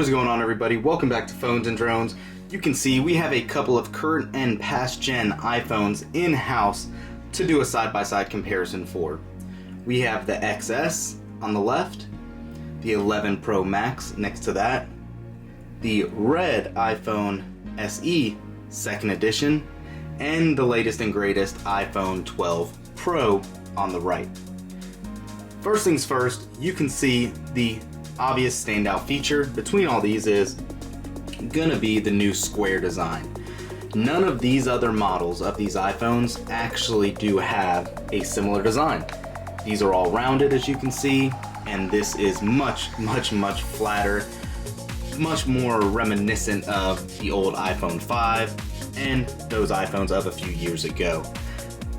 What is going on, everybody? Welcome back to Phones and Drones. You can see we have a couple of current and past gen iPhones in-house to do a side-by-side comparison for. We have the XS on the left, the 11 Pro Max next to that, the red iPhone SE 2nd edition, and the latest and greatest iPhone 12 Pro on the right. First things first, you can see the obvious standout feature between all these is gonna be the new square design. None of these other models of these iPhones actually do have a similar design. These are all rounded, as you can see, and this is much flatter, much more reminiscent of the old iPhone 5 and those iPhones of a few years ago.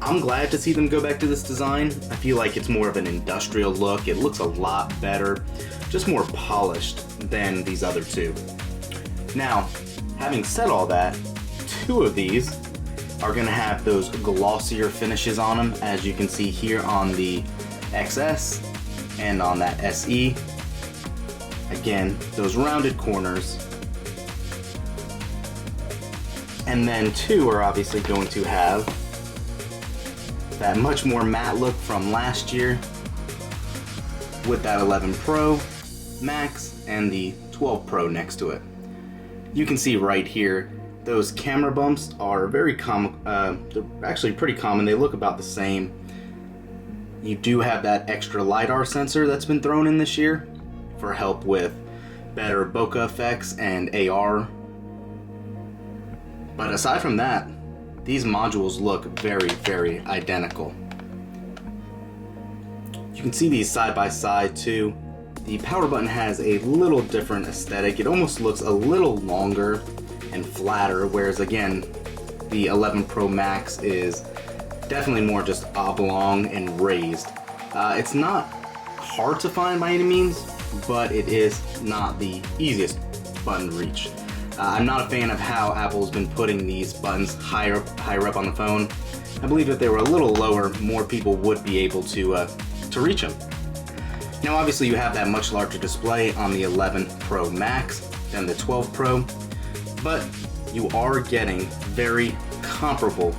I'm glad to see them go back to this design. I feel like it's more of an industrial look. It looks a lot better, just more polished than these other two. Now, having said all that, two of these are gonna have those glossier finishes on them, as you can see here on the XS and on that SE. Again, those rounded corners. And then two are obviously going to have that much more matte look from last year with that 11 Pro Max and the 12 Pro next to it. You can see right here, those camera bumps are very common. They're actually pretty common. They look about the same. You do have that extra LiDAR sensor that's been thrown in this year for help with better bokeh effects and AR. But aside from that, these modules look very identical. You can see these side by side too. The power button has a little different aesthetic. It almost looks a little longer and flatter, whereas again, the 11 Pro Max is definitely more just oblong and raised. It's not hard to find by any means, but it is not the easiest button to reach. I'm not a fan of how Apple's been putting these buttons higher up on the phone. I believe if they were a little lower, more people would be able to reach them. Now obviously you have that much larger display on the 11 Pro Max than the 12 Pro, but you are getting very comparable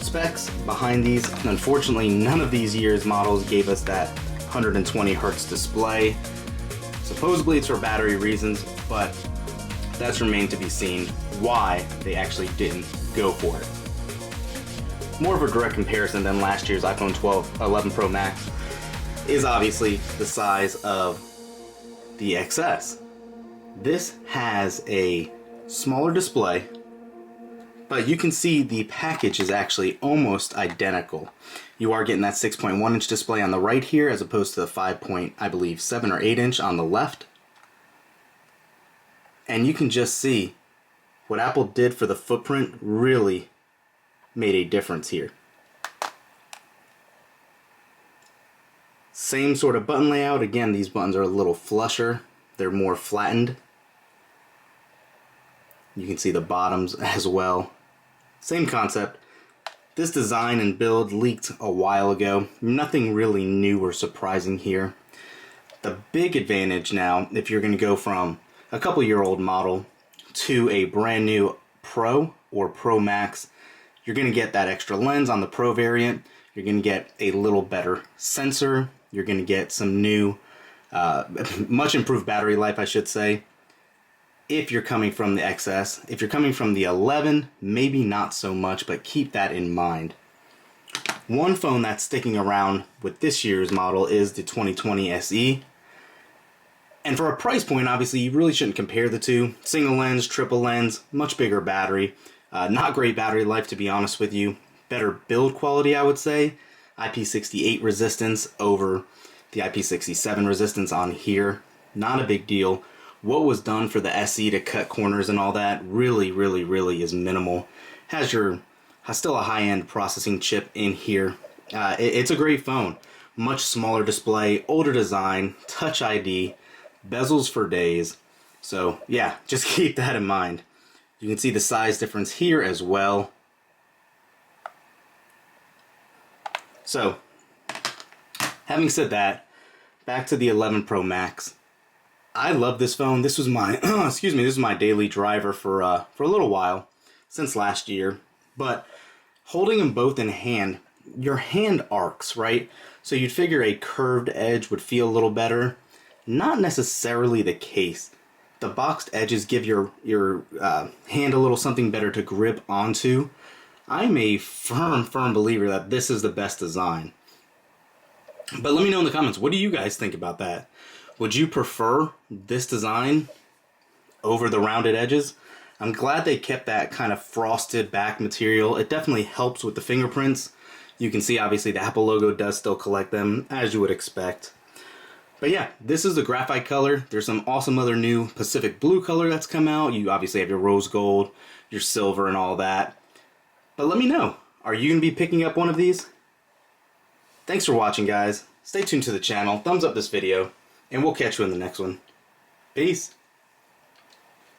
specs behind these. Unfortunately, none of these years' models gave us that 120 Hz display. Supposedly it's for battery reasons, but that's remained to be seen why they actually didn't go for it. More of a direct comparison than last year's iPhone 11 Pro Max is obviously the size of the XS. This has a smaller display, but you can see the package is actually almost identical. You are getting that 6.1 inch display on the right here as opposed to the 7 or 8 inch on the left. And you can just see what Apple did for the footprint really made a difference here. Same sort of button layout. Again, these buttons are a little flusher. They're more flattened. You can see the bottoms as well. Same concept. This design and build leaked a while ago. Nothing really new or surprising here. The big advantage now, if you're going to go from a couple-year-old model to a brand new Pro or Pro Max, you're going to get that extra lens on the Pro variant. You're going to get a little better sensor. You're going to get some new, much improved battery life, I should say. If you're coming from the XS, if you're coming from the 11, maybe not so much, but keep that in mind. One phone that's sticking around with this year's model is the 2020 SE. And for a price point, obviously, you really shouldn't compare the two. Single lens, triple lens, much bigger battery. Not great battery life, to be honest with you. Better build quality, I would say. IP68 resistance over the IP67 resistance on here. Not a big deal. What was done for the SE to cut corners and all that really is minimal. Has still a high-end processing chip in here. It's a great phone. Much smaller display, older design, Touch ID, bezels for days. So yeah, just keep that in mind. You can see the size difference here as well. So, having said that, back to the 11 Pro Max. I love this phone. This was my excuse me, this is my daily driver for a little while, since last year. But holding them both in hand, your hand arcs, right? So you'd figure a curved edge would feel a little better. Not necessarily the case. The boxed edges give your hand a little something better to grip onto. I'm a firm believer that this is the best design. But let me know in the comments, what do you guys think about that? Would you prefer this design over the rounded edges? I'm glad they kept that kind of frosted back material. It definitely helps with the fingerprints. You can see obviously the Apple logo does still collect them, as you would expect. But yeah, this is the graphite color. There's some awesome other new Pacific blue color that's come out. You obviously have your rose gold, your silver, and all that. But let me know, are you going to be picking up one of these? Thanks for watching, guys. Stay tuned to the channel, thumbs up this video, and we'll catch you in the next one. Peace.